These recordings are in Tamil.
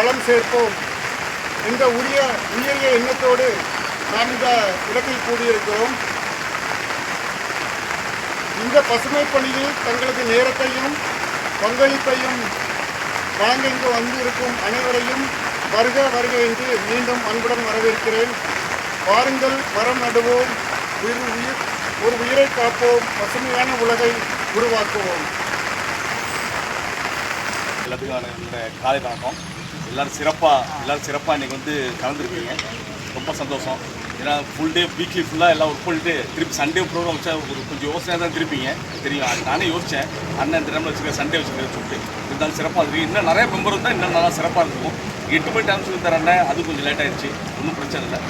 வளம் சேர்ப்போம். இந்த உயரிய எண்ணத்தோடு நாம் இந்த இடத்தில் கூடியிருக்கிறோம். இந்த பசுமை பணியில் தங்களது நேரத்தையும் பங்களிப்பையும் வழங்க இங்கு வந்திருக்கும் அனைவரையும் வருக வருக என்று மீண்டும் அன்புடன் வரவேற்கிறேன். வாருங்கள், மரம் நடுவோம், ஒரு உயிரை காப்போம், பசுமையான உலகை உருவாக்குவோம். எல்லாத்துக்கும் காலை வணக்கம். எல்லோரும் சிறப்பாக இன்றைக்கி வந்து கலந்துருக்கீங்க. ரொம்ப சந்தோஷம். ஏன்னா ஃபுல் டே வீக்லி ஃபுல்லாக எல்லாம் ஒர்க் பண்ணிட்டு திருப்பி சண்டே ப்ரோக்ராம் வச்சா ஒரு கொஞ்சம் யோசனையாக தான் திருப்பிங்க தெரியும். நானே யோசித்தேன், அண்ணன் இந்த டைமில் வச்சுக்க சண்டே வச்சுக்கிறேன் சொல்லிட்டு இருந்தாலும் சிறப்பாக இருக்குது. இன்னும் நிறைய மெம்பர் இருந்தால் இன்னும் நல்லா சிறப்பாக இருக்கும். 8 மணி டைம் சொல்லி தரேன், அது கொஞ்சம் லேட் ஆகிடுச்சு, ஒன்றும் பிரச்சனை இல்லை.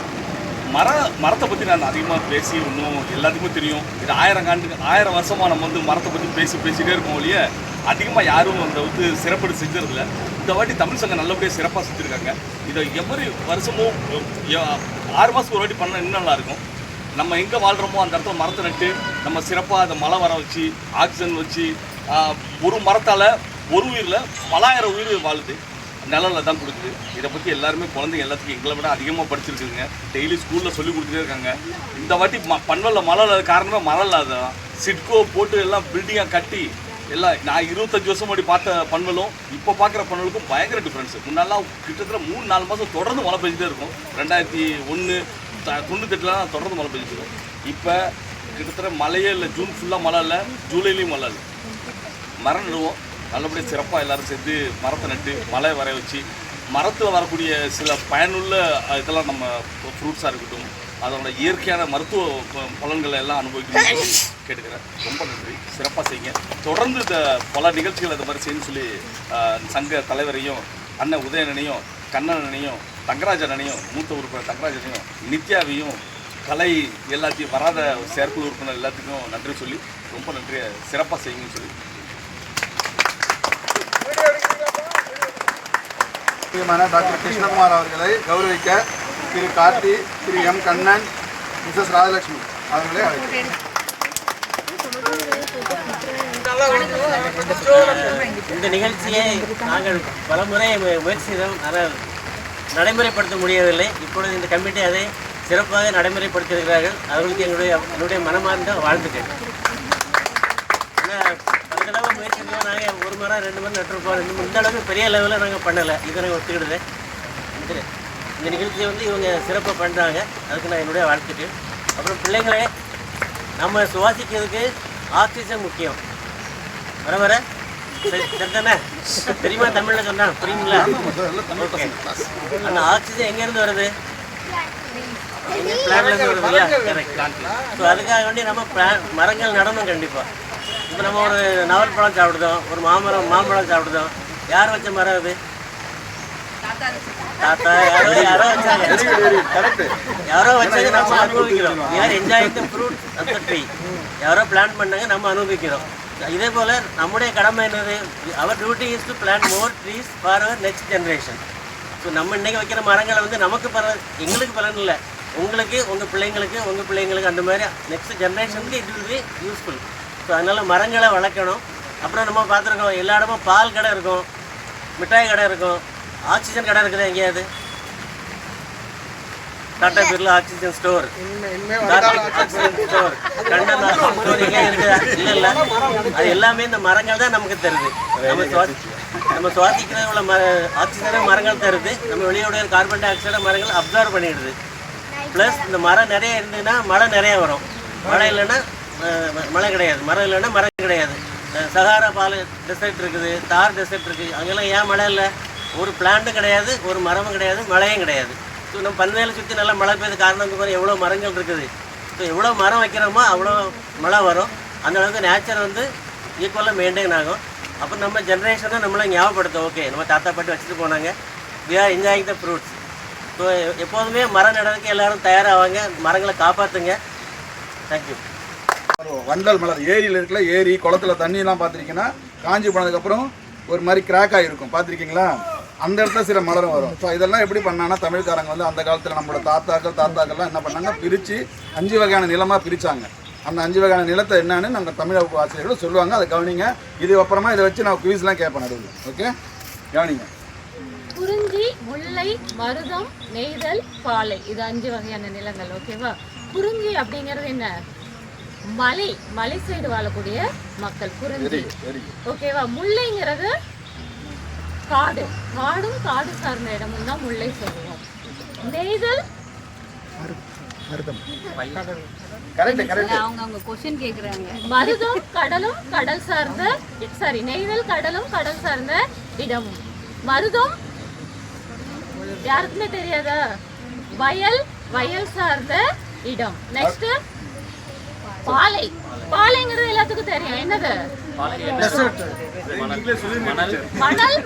மரத்தை பற்றி நான் அதிகமாக பேசி இன்னும் எல்லாத்துக்குமே தெரியும். இது 1000 வருஷமாக நம்ம வந்து மரத்தை பற்றி பேசிகிட்டே இருக்கோம் ஒழிய அதிகமாக யாரும் அந்த வந்து சிறப்பு செஞ்சதில்லை. இந்த வாட்டி தமிழ் சங்கம் நல்லபடியாக சிறப்பாக செஞ்சுருக்காங்க. இதை எவ்வளவு வருஷமும் 6 மாதத்துக்கு ஒரு வாட்டி பண்ணால் இன்னும் நல்லாயிருக்கும். நம்ம எங்கே வாழ்கிறோமோ அந்த இடத்துல மரத்தை நட்டு நம்ம சிறப்பாக அதை மழை வர வச்சு ஆக்சிஜன் வச்சு ஒரு மரத்தால் ஒரு உயிரில் பலாயிரம் உயிர் வாழுது, நிழலில் தான் கொடுக்குது. இதை பற்றி எல்லாருமே குழந்தைங்க எல்லாத்துக்கும் எங்களை விட அதிகமாக படிச்சிருக்குங்க. டெய்லி ஸ்கூலில் சொல்லி கொடுத்துட்டே இருக்காங்க. இந்த வாட்டி பண்வலில் மழை இல்லாத காரணமே மழை இல்லாதான் சிட்கோ போட்டு எல்லாம் பில்டிங்காக கட்டி எல்லாம் நான் 25 வருஷம் முன்னாடி பார்த்த பண்வலும் இப்போ பார்க்குற பண்வலுக்கும் பயங்கர டிஃப்ரென்ஸு. முன்னாலாம் கிட்டத்தட்ட 3-4 மாதம் தொடர்ந்து மழை பெஞ்சிட்டே இருக்கும். 2001 98 தொடர்ந்து மழை பெஞ்சிருக்கும். இப்போ கிட்டத்தட்ட மழையே இல்லை. ஜூன் ஃபுல்லாக மழை இல்லை, ஜூலைலேயும் மழை இல்லை. மரம் நடுவோம், நல்லபடியாக சிறப்பாக எல்லோரும் சேர்ந்து மரத்தை நட்டு மழை வர வச்சு மரத்தில் வரக்கூடிய சில பயனுள்ள இதெல்லாம் நம்ம ஃப்ரூட்ஸாக இருக்கட்டும், அதோட இயற்கையான மருத்துவ பலன்களை எல்லாம் அனுபவிக்கணும்னு கேட்டுக்கிறேன். ரொம்ப நன்றி, சிறப்பாக செய்யுங்க. தொடர்ந்து இந்த பல நிகழ்ச்சிகள் இந்த மாதிரி செய்யணும்னு சொல்லி சங்க தலைவரையும் அண்ணன் உதயனனையும் கண்ணனையும் தங்கராஜனையும் மூத்த உறுப்பினர் தங்கராஜனையும் நித்யாவையும் கலை எல்லாத்தையும் வராத செயற்குழு உறுப்பினர் எல்லாத்துக்கும் நன்றி சொல்லி ரொம்ப நன்றியை சிறப்பாக செய்யுங்கன்னு சொல்லி டாக்டர் கிருஷ்ணகுமார் அவர்களை கௌரவிக்க திரு கார்த்தி, திரு எம் கண்ணன், மிஸ்ஸஸ் ராஜலட்சுமி அவர்களை அழைக்கிறேன். இந்த நிகழ்ச்சியை நாங்கள் பலமுறை முயற்சி செய்தோம், ஆனால் நடைமுறைப்படுத்த முடியவில்லை. இப்பொழுது இந்த கமிட்டி அதை சிறப்பாக நடைமுறைப்படுத்தியிருக்கிறார்கள். அவர்களுக்கு என்னுடைய மனமார்ந்த வாழ்த்துக்கள். பல தடவை முயற்சி செய்வோம், நாங்கள் 1 மரம் 2 மரம் நட்டுருப்போம். இந்த அளவுக்கு பெரிய லெவலில் நாங்கள் பண்ணலை. இதை நாங்கள் ஒத்துக்கிடுறேன். இந்த நிகழ்ச்சியை வந்து இவங்க சிறப்பாக பண்ணுறாங்க, அதுக்கு நான் என்னுடைய வாழ்த்துக்கள். அப்புறம் பிள்ளைங்களே, நம்ம சுவாசிக்கிறதுக்கு ஆக்சிஜன் முக்கியம். வர சரிதானே? தெரியுமா? தமிழில் சொன்னால் புரியுங்களா? ஓகே. அந்த ஆக்சிஜன் எங்கேருந்து வருது? பிளான்லேருந்து வருது இல்லையா? கரெக்ட். ஸோ அதுக்காக வேண்டி நம்ம மரங்கள் நடணும் கண்டிப்பாக. இப்போ நம்ம ஒரு நாவல் பழம் சாப்பிடுதோம், ஒரு மாம்பழம் சாப்பிடுதோம். யார் வச்ச மரம் அது? தாத்தா யாரோ வச்சாங்க, நம்ம அனுபவிக்கிறோம். யார் enjoy the fruit of the tree, யாரோ பிளான் பண்ணாங்க, நம்ம அனுபவிக்கிறோம். இதே போல் நம்முடைய கடமை என்னது? Our duty is to plan more trees for our next generation. So நம்ம இன்றைக்கி வைக்கிற மரங்களை வந்து நமக்கு எங்களுக்கு பலன் இல்லை, உங்களுக்கு, உங்கள் பிள்ளைங்களுக்கு அந்த மாதிரி நெக்ஸ்ட் ஜென்ரேஷனுக்கு it will be useful. So அதனால் மரங்களை வளர்க்கணும். அப்புறம் நம்ம பார்த்துருக்கோம், எல்லா இடமும் பால் கடை இருக்கும், மிட்டாய் கடை இருக்கும், ஆக்சிஜன் கடை இருக்குது எங்கேயாவது? Tata Birla oxygen store, oxygen store, கண்டன் ஆக்சிஜன் ஸ்டோர் எங்கே இருக்குதா? இல்லை. அது எல்லாமே இந்த மரங்கள் தான் நமக்கு தருது. நம்ம சுவாசிக்கிற உள்ள ஆக்சிஜனை மரங்கள் தருது. நம்ம வெளியோட கார்பன் டை ஆக்சைடை மரங்கள் அப்சர்வ் பண்ணிடுது. ப்ளஸ் இந்த மரம் நிறைய இருந்ததுன்னா மழை நிறைய வரும். மழை இல்லைன்னா மழை கிடையாது, மரம் இல்லைன்னா மரம் கிடையாது. சஹாரா டெசர்ட் இருக்குது, தார் டெசர்ட் இருக்குது, அங்கெல்லாம் ஏன் மழை இல்லை? ஒரு பிளான்ட்டும் கிடையாது, ஒரு மரமும் கிடையாது, மழையும் கிடையாது. ஸோ நம்ம பன்வேலை சுற்றி நல்லா மழை பெய்யுது. காரணம் மாதிரி எவ்வளோ மரங்கள் இருக்குது. ஸோ எவ்வளோ மரம் வைக்கிறோமோ அவ்வளோ மழை வரும். அந்த அளவுக்கு நேச்சர் வந்து ஈக்குவலாக மெயின்டைன் ஆகும். அப்புறம் நம்ம ஜென்ரேஷனை நம்மளை ஞாபகப்படுத்தும். ஓகே, நம்ம தாத்தா பாட்டி வச்சுட்டு போனாங்க, we are enjoying the fruits. So எப்போதுமே மரம் நடறதுக்கு எல்லோரும் தயாராவாங்க, மரங்களை காப்பாற்றுங்க. தேங்க்யூ. வண்டல் மலர் ஏரியில் இருக்கல, ஏரி குளத்துல தண்ணியெல்லாம் பார்த்துருக்கீங்கன்னா காஞ்சி போனதுக்கப்புறம் ஒரு மாதிரி கிராக் ஆகிருக்கும், பார்த்துருக்கீங்களா? அந்த இடத்துல சில மலரும் வரும். ஸோ இதெல்லாம் எப்படி பண்ணாங்கன்னா, தமிழ்காரங்க வந்து அந்த காலத்தில் நம்மளோட தாத்தாக்கள்லாம் என்ன பண்ணாங்க, பிரித்து 5 வகையான நிலமாக பிரித்தாங்க. அந்த 5 வகையான நிலத்தை என்னன்னு நாங்கள் தமிழ் வகுப்பு ஆசிரியர்கள் சொல்லுவாங்க. அதை கவனிங்க. இது அப்புறமா இதை வச்சு நான் குவிஸ்லாம் கேட்பேன் நடுவில். ஓகே, கவனிங்க. குறிஞ்சி, முல்லை, மருதம், நெய்தல், பாலை, இது 5 வகையான நிலங்கள். ஓகேவா? குறிஞ்சி அப்படிங்கிறது என்ன? மலை சைடு வாழக்கூடிய மக்கள் குறிஞ்சி. ஓகேவா? முல்லைங்கிறது காடும் காடு சார்ந்த இடமும் தான் முல்லை சொல்லுவோம். நெய்தல் மருதம் கடல் சார்ந்த நெய்தல் கடல் சார்ந்த இடமும். மருதம் யாருக்குமே தெரியாதா? வயல் சார்ந்த இடம். நெக்ஸ்ட் பாலைங்கிறது எல்லாத்துக்கும் தெரியும். என்னது?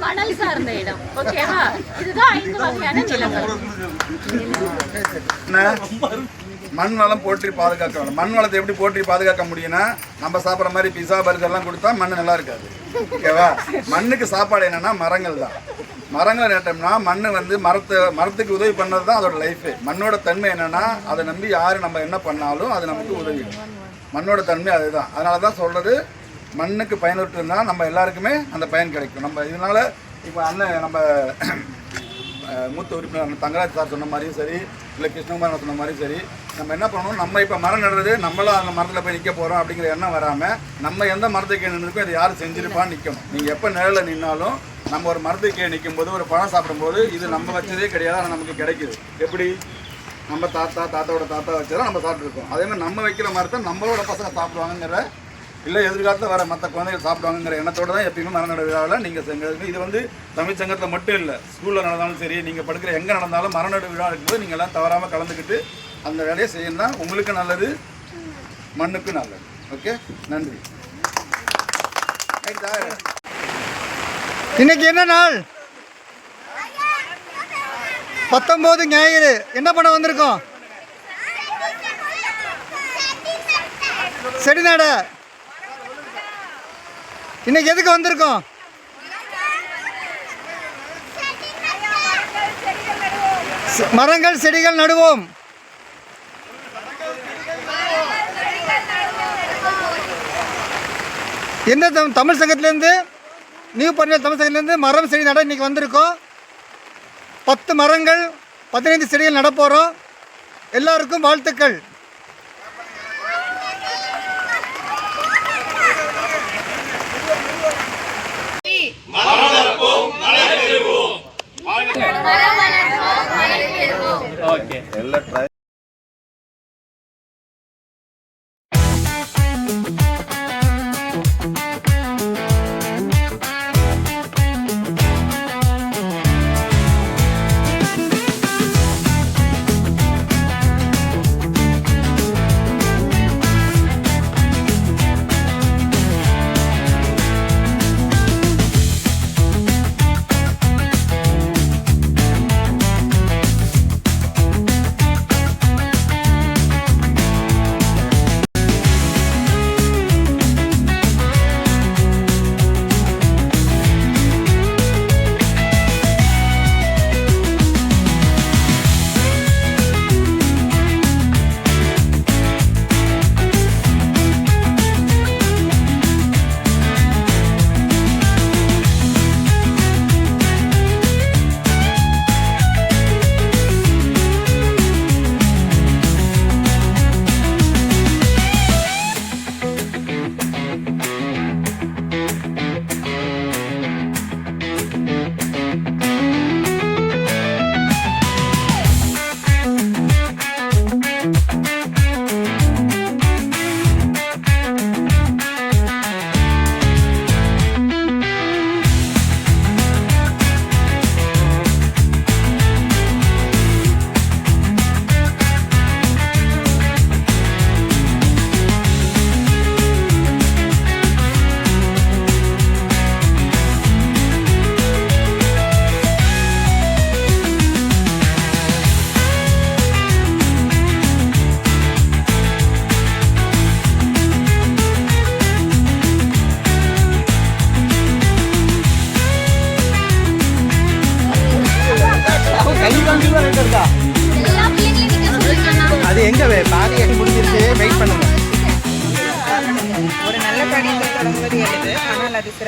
மணல் சார்ந்த இடம். ஓகேவா? இதுதான் 5 வகையான நிலங்கள். மண் வளம் போற்றி பாதுகாக்க வேணும். மண் வளத்தை எப்படி போற்றி பாதுகாக்க முடியும்னா, நம்ம சாப்பிட்ற மாதிரி பிஸா பர்கர்லாம் கொடுத்தா மண் நல்லா இருக்காது. ஓகேவா? மண்ணுக்கு சாப்பாடு என்னன்னா மரங்கள் தான். மரங்களை நட்டோம்னா மண் வந்து மரத்துக்கு உதவி பண்ணது தான் அதோட லைஃபு. மண்ணோட தன்மை என்னன்னா, அதை நம்பி யார் நம்ம என்ன பண்ணாலும் அது நமக்கு உதவிடும். மண்ணோட தன்மை அதுதான். அதனால தான் சொல்கிறது, மண்ணுக்கு பயனுற்று இருந்தால் நம்ம எல்லாருக்குமே அந்த பயன் கிடைக்கும். நம்ம இதனால் இப்போ அண்ணன் நம்ம மூத்த உறுப்பினர் தங்கராஜ் சார் சொன்ன மாதிரியும் சரி, இல்லை கிருஷ்ணகுமார் சொன்ன மாதிரியும் சரி, நம்ம என்ன பண்ணணும், நம்ம இப்போ மரம் நடுறது நம்மளும் அந்த மரத்தில் போய் நிற்க போகிறோம் அப்படிங்கிற எண்ணம் வராமல், நம்ம எந்த மரத்துக்கு நின்றுருக்கோம் இதை யார் செஞ்சிருப்பான்னு நிற்கணும். நீங்கள் எப்போ நிழலில் நின்னாலும் நம்ம ஒரு மரத்துக்கு நிற்கும் போது, ஒரு பழம் சாப்பிடும்போது, இது நம்ம வச்சதே கிடையாது, ஆனால் நமக்கு கிடைக்குது. எப்படி? நம்ம தாத்தாவோட தாத்தா வச்சதான் நம்ம சாப்பிட்ருக்கோம். அதே மாதிரி நம்ம வைக்கிற மரத்தை நம்மளோட பசங்க சாப்பிடுவாங்கிற, இல்லை எதிர்காலத்தில் வர மற்ற குழந்தைகள் சாப்பிடுவாங்கிற எண்ணத்தோடு தான் எப்பயுமே மரம் நட விழாவில் நீங்கள் செஞ்சது. இது வந்து தமிழ் சங்கத்தில் மட்டும் இல்லை, ஸ்கூலில் நடந்தாலும் சரி, நீங்கள் படுக்கிற எங்கே நடந்தாலும் மரம் நடு விழா இருக்கும்போது நீங்கள் எல்லாம் தவறாமல் கலந்துக்கிட்டு அந்த வேலையை செய்யணும் தான் உங்களுக்கு நல்லது, மண்ணுக்கு நல்லது. ஓகே, நன்றி. இன்னைக்கு என்ன நாள்? 19 ஞாயிறு. என்ன பண்ண வந்திருக்கோம்? செடி நட. இன்னைக்கு எதுக்கு வந்திருக்கோம்? மரங்கள் செடிகள் நடுவோம். என்ன தமிழ் சங்கத்திலேருந்து, நியூ பர்னியல் தமிழ் சங்கத்திலேருந்து மரம் செடி நட இன்னைக்கு வந்திருக்கோம். 10 மரங்கள் 15 செடிகள் நட போகிறோம். எல்லாருக்கும் வாழ்த்துக்கள். எல்லா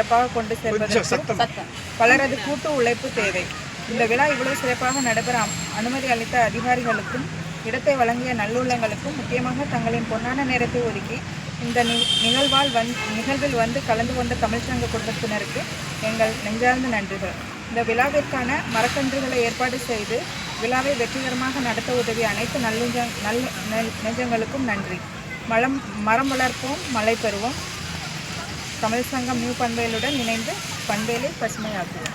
சிறப்பாக கொண்டு செல்வதற்கு பலரது கூட்டு உழைப்பு தேவை. இந்த விழா இவ்வளவு சிறப்பாக நடைபெற அனுமதி அளித்த அதிகாரிகளுக்கும் இடத்தை வழங்கிய நல்லுள்ளங்களுக்கும் முக்கியமாக தங்களின் பொன்னான நேரத்தை ஒதுக்கி இந்த நிகழ்வில் வந்து கலந்து கொண்ட தமிழ்ச்சங்க குடும்பத்தினருக்கு எங்கள் நெஞ்சார்ந்த நன்றிகள். இந்த விழாவிற்கான மரக்கன்றுகளை ஏற்பாடு செய்து விழாவை வெற்றிகரமாக நடத்த உதவிய அனைத்து நெஞ்சங்களுக்கும் நன்றி. மரம் வளர்ப்போம், மழை பெறுவோம். தமிழ் சங்கம் நியூ பண்பேலுடன் இணைந்து பண்பேலை பசுமையாக்குவோம்.